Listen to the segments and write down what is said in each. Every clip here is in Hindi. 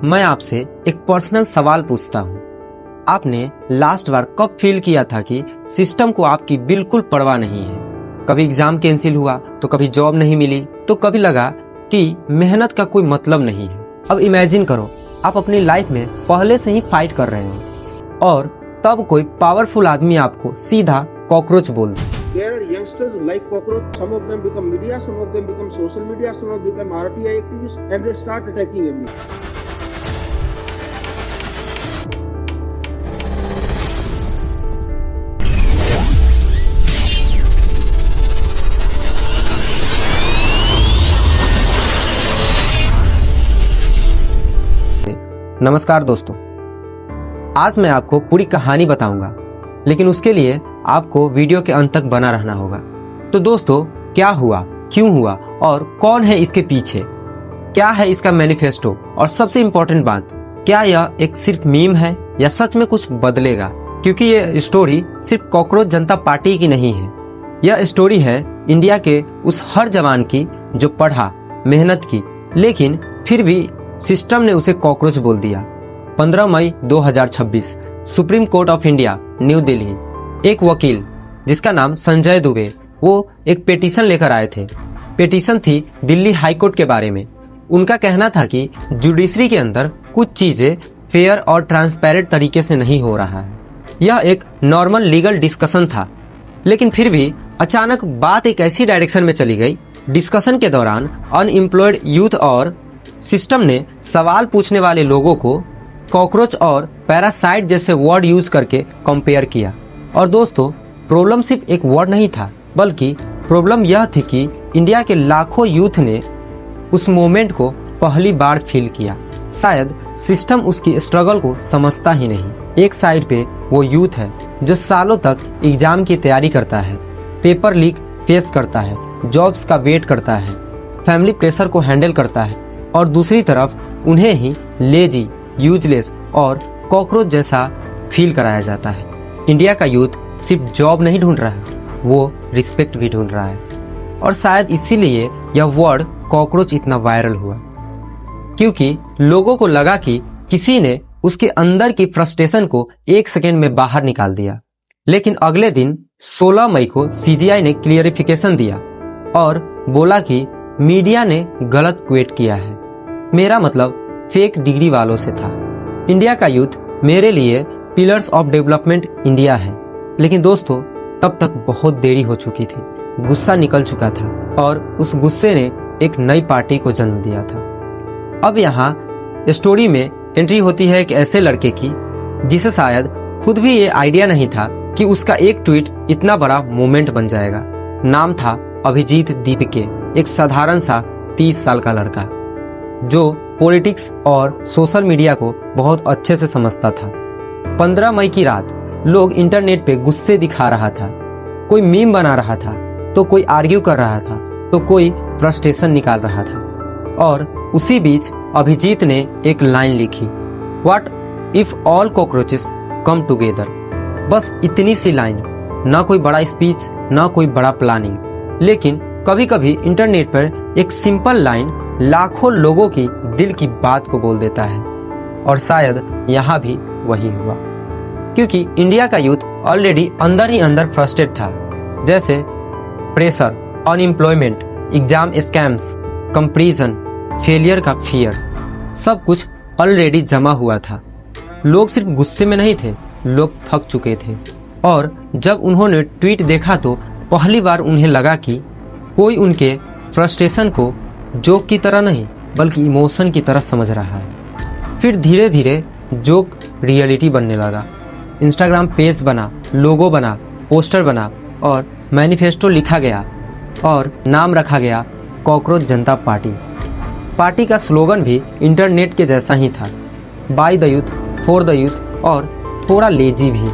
मैं आपसे एक पर्सनल सवाल पूछता हूँ। आपने लास्ट बार कब फील किया था कि सिस्टम को आपकी बिल्कुल परवाह नहीं है? कभी एग्जाम कैंसिल हुआ तो कभी जॉब नहीं मिली तो कभी लगा कि मेहनत का कोई मतलब नहीं है। अब इमेजिन करो, आप अपनी लाइफ में पहले से ही फाइट कर रहे हो और तब कोई पावरफुल आदमी आपको सीधा कॉकरोच बोल दे। There are youngsters like cockroach. Some of them become media, some of them become social media, some of them become RTI activists, and they start attacking everyone. नमस्कार दोस्तों, आज मैं आपको पूरी कहानी बताऊंगा, लेकिन उसके लिए आपको वीडियो के अंत तक बना रहना होगा। तो दोस्तों, क्या हुआ, क्यों हुआ और कौन है इसके पीछे, क्या है इसका मैनिफेस्टो, और सबसे इम्पोर्टेंट बात, क्या यह एक सिर्फ मीम है या सच में कुछ बदलेगा? क्योंकि ये स्टोरी सिर्फ कॉकरोच जनता पार्टी की नहीं है, यह स्टोरी है इंडिया के उस हर जवान की जो पढ़ा, मेहनत की, लेकिन फिर भी सिस्टम ने उसे कॉकरोच बोल दिया। 15 मई 2026 supreme court of India, new Delhi. एक वकील जिसका नाम संजय दुबे, वो एक पिटीशन लेकर आए थे। पिटीशन थी दिल्ली हाई कोर्ट के बारे में। उनका कहना था कि जुडिशरी के अंदर कुछ चीजें फेयर और ट्रांसपेरेंट तरीके से नहीं हो रहा है। यह एक नॉर्मल लीगल डिस्कशन था, लेकिन फिर भी अचानक बात एक ऐसी डायरेक्शन में चली गई। डिस्कशन के दौरान अनएम्प्लॉयड यूथ और सिस्टम ने सवाल पूछने वाले लोगों को कॉकरोच और पैरासाइट जैसे वर्ड यूज करके कंपेयर किया। और दोस्तों, प्रॉब्लम सिर्फ एक वर्ड नहीं था, बल्कि प्रॉब्लम यह थी कि इंडिया के लाखों यूथ ने उस मोमेंट को पहली बार फील किया। शायद सिस्टम उसकी स्ट्रगल को समझता ही नहीं। एक साइड पे वो यूथ है जो सालों तक एग्जाम की तैयारी करता है, पेपर लीक फेस करता है, जॉब्स का वेट करता है, फैमिली प्रेशर को हैंडल करता है, और दूसरी तरफ उन्हें ही लेजी, यूजलेस और कॉकरोच जैसा फील कराया जाता है। इंडिया का यूथ सिर्फ जॉब नहीं ढूंढ रहा है, वो रिस्पेक्ट भी ढूंढ रहा है, और शायद इसीलिए यह वर्ड कॉकरोच इतना वायरल हुआ, क्योंकि लोगों को लगा कि किसी ने उसके अंदर की फ्रस्ट्रेशन को एक सेकेंड में बाहर निकाल दिया। लेकिन अगले दिन 16 मई को सीजीआई ने क्लियरिफिकेशन दिया और बोला कि मीडिया ने गलत क्वेट किया है। मेरा मतलब फेक डिग्री वालों से था। इंडिया का यूथ मेरे लिए पिलर्स ऑफ डेवलपमेंट इंडिया है। लेकिन दोस्तों, तब तक बहुत देरी हो चुकी थी, गुस्सा निकल चुका था और उस गुस्से ने एक नई पार्टी को जन्म दिया था। अब यहाँ स्टोरी में एंट्री होती है एक ऐसे लड़के की जिसे शायद खुद भी ये आइडिया नहीं था कि उसका एक ट्वीट इतना बड़ा मूवमेंट बन जाएगा। नाम था अभिजीत दीपके, एक साधारण सा 30 साल का लड़का जो पॉलिटिक्स और सोशल मीडिया को बहुत अच्छे से समझता था। 15 मई की रात लोग इंटरनेट पे गुस्से दिखा रहा था, कोई मीम बना रहा था, तो कोई आर्ग्यू कर रहा था, तो कोई फ्रस्ट्रेशन निकाल रहा था। और उसी बीच अभिजीत ने एक लाइन लिखी, what if all cockroaches come together. बस इतनी सी लाइन, ना कोई बड़ा स्पीच, ना कोई बड़ा प्लानिंग, लेकिन कभी कभी इंटरनेट पर एक सिंपल लाइन लाखों लोगों की दिल की बात को बोल देता है। और शायद यहाँ भी वही हुआ, क्योंकि इंडिया का यूथ ऑलरेडी अंदर ही अंदर फ्रस्ट्रेट था। जैसे pressure, unemployment, exam scams, comparison, failure का फियर, सब कुछ ऑलरेडी जमा हुआ था। लोग सिर्फ गुस्से में नहीं थे, लोग थक चुके थे। और जब उन्होंने ट्वीट देखा तो पहली बार उन्हें लगा कि कोई उनके फ्रस्ट्रेशन को जोक की तरह नहीं बल्कि इमोशन की तरह समझ रहा है। फिर धीरे धीरे जोक रियलिटी बनने लगा। इंस्टाग्राम पेज बना, लोगो बना, पोस्टर बना और मैनिफेस्टो लिखा गया और नाम रखा गया कॉकरोच जनता पार्टी। पार्टी का स्लोगन भी इंटरनेट के जैसा ही था, by the youth, for the youth, और थोड़ा लेजी भी,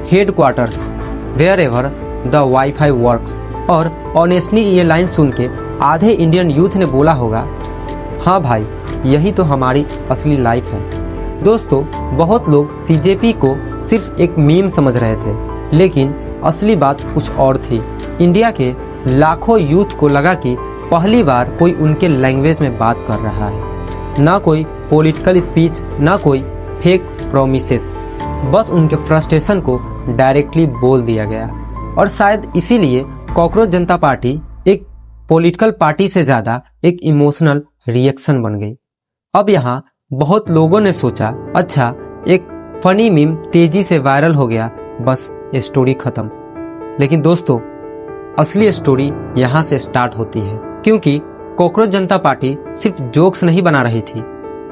headquarters wherever the WiFi works. और ऑनेस्टली ये लाइन सुन के आधे इंडियन यूथ ने बोला होगा, हाँ भाई, यही तो हमारी असली लाइफ है। दोस्तों, बहुत लोग सीजेपी को सिर्फ एक मीम समझ रहे थे, लेकिन असली बात कुछ और थी। इंडिया के लाखों यूथ को लगा कि पहली बार कोई उनके लैंग्वेज में बात कर रहा है। ना कोई पॉलिटिकल स्पीच, ना कोई फेक प्रोमिसेस, बस उनके फ्रस्ट्रेशन को डायरेक्टली बोल दिया गया। और शायद इसीलिए कॉकरोच जनता पार्टी एक पॉलिटिकल पार्टी से ज़्यादा एक इमोशनल रिएक्शन बन गई। अब यहाँ बहुत लोगों ने सोचा, अच्छा एक फनी मीम तेजी से वायरल हो गया, बस स्टोरी खत्म। लेकिन दोस्तों, असली स्टोरी यहाँ से स्टार्ट होती है, क्योंकि कॉकरोच जनता पार्टी सिर्फ जोक्स नहीं बना रही थी,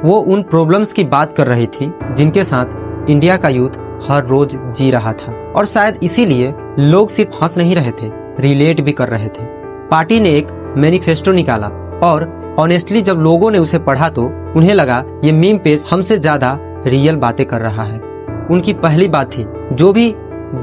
वो उन प्रॉब्लम्स की बात कर रही थी जिनके साथ इंडिया का यूथ हर रोज जी रहा था। और शायद इसीलिए लोग सिर्फ हंस नहीं रहे थे, रिलेट भी कर रहे थे। पार्टी ने एक मैनिफेस्टो निकाला और ऑनेस्टली जब लोगों ने उसे पढ़ा तो उन्हें लगा ये मीम पेज हमसे ज्यादा रियल बातें कर रहा है। उनकी पहली बात थी, जो भी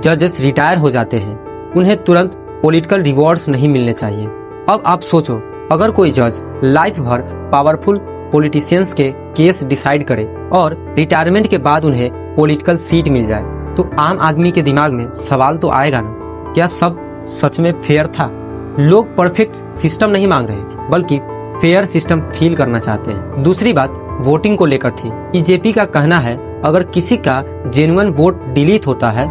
जजेस रिटायर हो जाते हैं उन्हें तुरंत पॉलिटिकल रिवॉर्ड्स नहीं मिलने चाहिए। अब आप सोचो, अगर कोई जज लाइफ भर पावरफुल पॉलिटिशियंस के केस डिसाइड करे और रिटायरमेंट के बाद उन्हें पॉलिटिकल सीट मिल जाए, तो आम आदमी के दिमाग में सवाल तो आएगा ना, क्या सब सच में फेयर था? लोग परफेक्ट सिस्टम नहीं मांग रहे, बल्कि फेयर सिस्टम फील करना चाहते हैं। दूसरी बात वोटिंग को लेकर थी। बीजेपी का कहना है, अगर किसी का जेन्युइन वोट डिलीट होता है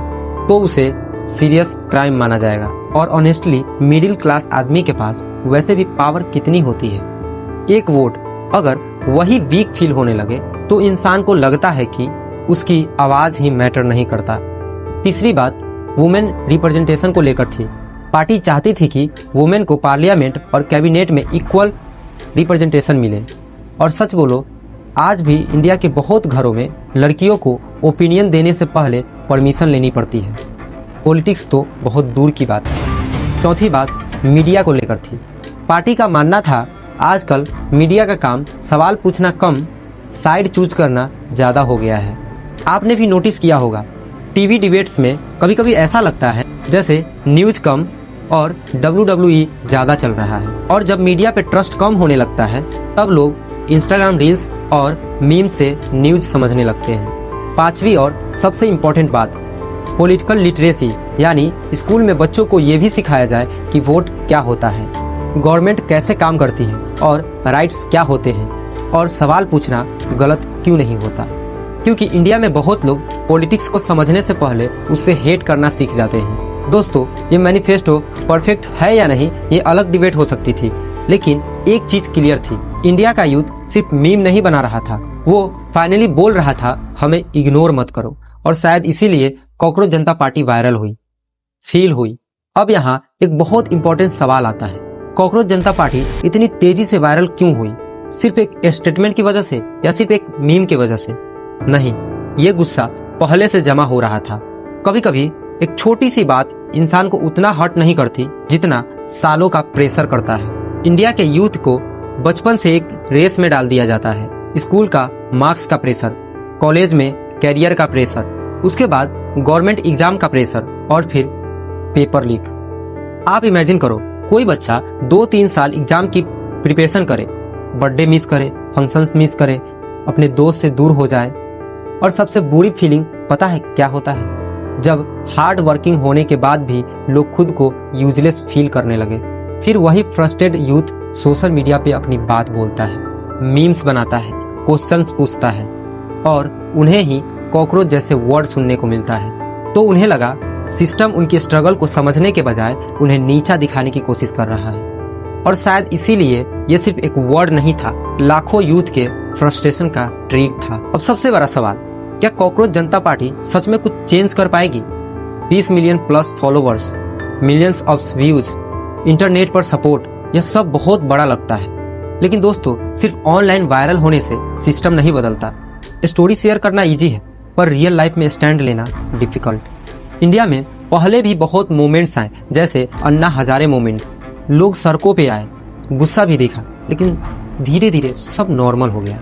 तो उसे सीरियस क्राइम माना जाएगा। और ऑनेस्टली मिडिल क्लास आदमी के पास वैसे भी पावर कितनी होती है? एक वोट अगर वही वीक फील होने लगे तो इंसान को लगता है कि उसकी आवाज ही मैटर नहीं करता। तीसरी बात वुमेन रिप्रेजेंटेशन को लेकर थी। पार्टी चाहती थी कि वुमेन को पार्लियामेंट और कैबिनेट में इक्वल रिप्रेजेंटेशन मिले। और सच बोलो, आज भी इंडिया के बहुत घरों में लड़कियों को ओपिनियन देने से पहले परमिशन लेनी पड़ती है। पॉलिटिक्स तो बहुत दूर की बात है। चौथी बात मीडिया को लेकर थी। पार्टी का मानना था, आजकल मीडिया का काम सवाल पूछना कम, साइड चूज करना ज़्यादा हो गया है। आपने भी नोटिस किया होगा, टीवी डिबेट्स में कभी कभी ऐसा लगता है जैसे न्यूज कम और WWE ज़्यादा चल रहा है। और जब मीडिया पे ट्रस्ट कम होने लगता है तब लोग इंस्टाग्राम रील्स और मीम से न्यूज समझने लगते हैं। पांचवी और सबसे इम्पोर्टेंट बात, पॉलिटिकल लिटरेसी, यानी स्कूल में बच्चों को ये भी सिखाया जाए कि वोट क्या होता है, गवर्नमेंट कैसे काम करती है और राइट्स क्या होते हैं, और सवाल पूछना गलत क्यों नहीं होता। क्योंकि इंडिया में बहुत लोग पॉलिटिक्स को समझने से पहले उससे हेट करना सीख जाते हैं। दोस्तों, ये मैनिफेस्टो परफेक्ट है या नहीं ये अलग डिबेट हो सकती थी, लेकिन एक चीज क्लियर थी, इंडिया का यूथ सिर्फ मीम नहीं बना रहा था, वो फाइनली बोल रहा था हमें इग्नोर मत करो। और शायद इसीलिए कॉकरोच जनता पार्टी वायरल हुई, फील हुई। अब यहाँ एक बहुत इंपॉर्टेंट सवाल आता है, कॉकरोच जनता पार्टी इतनी तेजी से वायरल क्यों हुई? सिर्फ एक स्टेटमेंट की वजह से या सिर्फ एक मीम की वजह से? नहीं, ये गुस्सा पहले से जमा हो रहा था। कभी कभी एक छोटी सी बात इंसान को उतना हर्ट नहीं करती जितना सालों का प्रेशर करता है। इंडिया के यूथ को बचपन से एक रेस में डाल दिया जाता है। स्कूल का मार्क्स का प्रेशर, कॉलेज में कैरियर का प्रेशर, उसके बाद गवर्नमेंट एग्जाम का प्रेशर और फिर पेपर लीक। आप इमेजिन करो, कोई बच्चा 2-3 साल एग्जाम की प्रिपरेशन करे, बर्थडे मिस करे, फंक्शंस मिस करे, अपने दोस्त से दूर हो जाए। और सबसे बुरी फीलिंग पता है क्या होता है? जब हार्ड वर्किंग होने के बाद भी लोग खुद को यूजलेस फील करने लगे। फिर वही फ्रस्ट्रेटेड यूथ सोशल मीडिया पे अपनी बात बोलता है, मीम्स बनाता है, क्वेश्चंस पूछता है, और उन्हें ही कॉकरोच जैसे वर्ड सुनने को मिलता है। तो उन्हें लगा सिस्टम उनकी स्ट्रगल को समझने के बजाय उन्हें नीचा दिखाने की कोशिश कर रहा है। और शायद इसीलिए ये सिर्फ एक वर्ड नहीं था, लाखों यूथ के फ्रस्ट्रेशन का ट्रिक था। अब सबसे बड़ा सवाल, क्या कॉकरोच जनता पार्टी सच में कुछ चेंज कर पाएगी? 20 million plus followers, millions of views, internet पर सपोर्ट, यह सब बहुत बड़ा लगता है। लेकिन दोस्तों, सिर्फ ऑनलाइन वायरल होने से सिस्टम नहीं बदलता। स्टोरी शेयर करना इजी है, पर रियल लाइफ में स्टैंड लेना डिफिकल्ट। इंडिया में पहले भी बहुत मोमेंट्स आए, जैसे अन्ना हजारे मोमेंट्स। लोग सड़कों पे आए, गुस्सा भी दिखा, लेकिन धीरे धीरे सब नॉर्मल हो गया।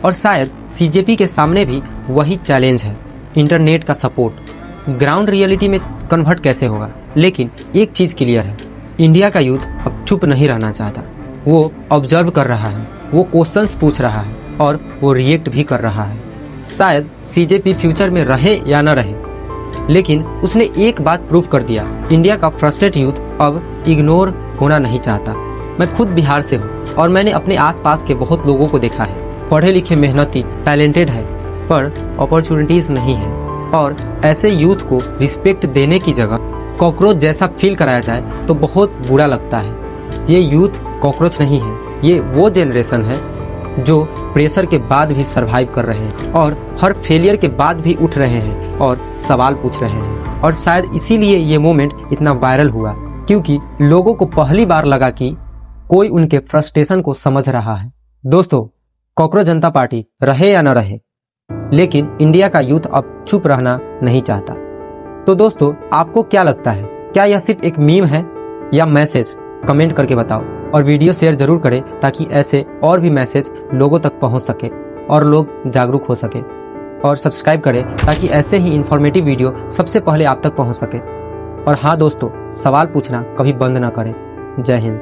और शायद सीजेपी के सामने भी वही चैलेंज है, इंटरनेट का सपोर्ट। ग्राउंड रियलिटी में कन्वर्ट कैसे होगा? लेकिन एक चीज क्लियर है, इंडिया का यूथ अब चुप नहीं रहना चाहता। वो ऑब्जर्व कर रहा है, वो क्वेश्चंस पूछ रहा है, और वो रिएक्ट भी कर रहा है। शायद सीजेपी फ्यूचर में रहे या न रहे, लेकिन उसने एक बात प्रूव कर दिया, इंडिया का फ्रस्ट्रेटेड यूथ अब इग्नोर होना नहीं चाहता। मैं खुद बिहार से हूँ और मैंने अपने आसपास के बहुत लोगों को देखा है पढ़े लिखे, मेहनती, टैलेंटेड है, पर अपॉर्चुनिटीज नहीं है। और ऐसे यूथ को रिस्पेक्ट देने की जगह कॉकरोच जैसा फील कराया जाए तो बहुत बुरा लगता है। ये यूथ कॉकरोच नहीं है, ये वो जनरेशन है जो प्रेशर के बाद भी सरवाइव कर रहे हैं और हर फेलियर के बाद भी उठ रहे हैं और सवाल पूछ रहे हैं। और शायद इसीलिए ये मोमेंट इतना वायरल हुआ, क्योंकि लोगों को पहली बार लगा कि कोई उनके फ्रस्ट्रेशन को समझ रहा है। दोस्तों, कॉकरोच जनता पार्टी रहे या न रहे, लेकिन इंडिया का यूथ अब चुप रहना नहीं चाहता। तो दोस्तों, आपको क्या लगता है, क्या यह सिर्फ एक मीम है या मैसेज? कमेंट करके बताओ और वीडियो शेयर जरूर करें ताकि ऐसे और भी मैसेज लोगों तक पहुंच सके और लोग जागरूक हो सके। और सब्सक्राइब करें ताकि ऐसे ही इंफॉर्मेटिव वीडियो सबसे पहले आप तक पहुंच सके। और हाँ दोस्तों, सवाल पूछना कभी बंद ना करें। जय हिंद।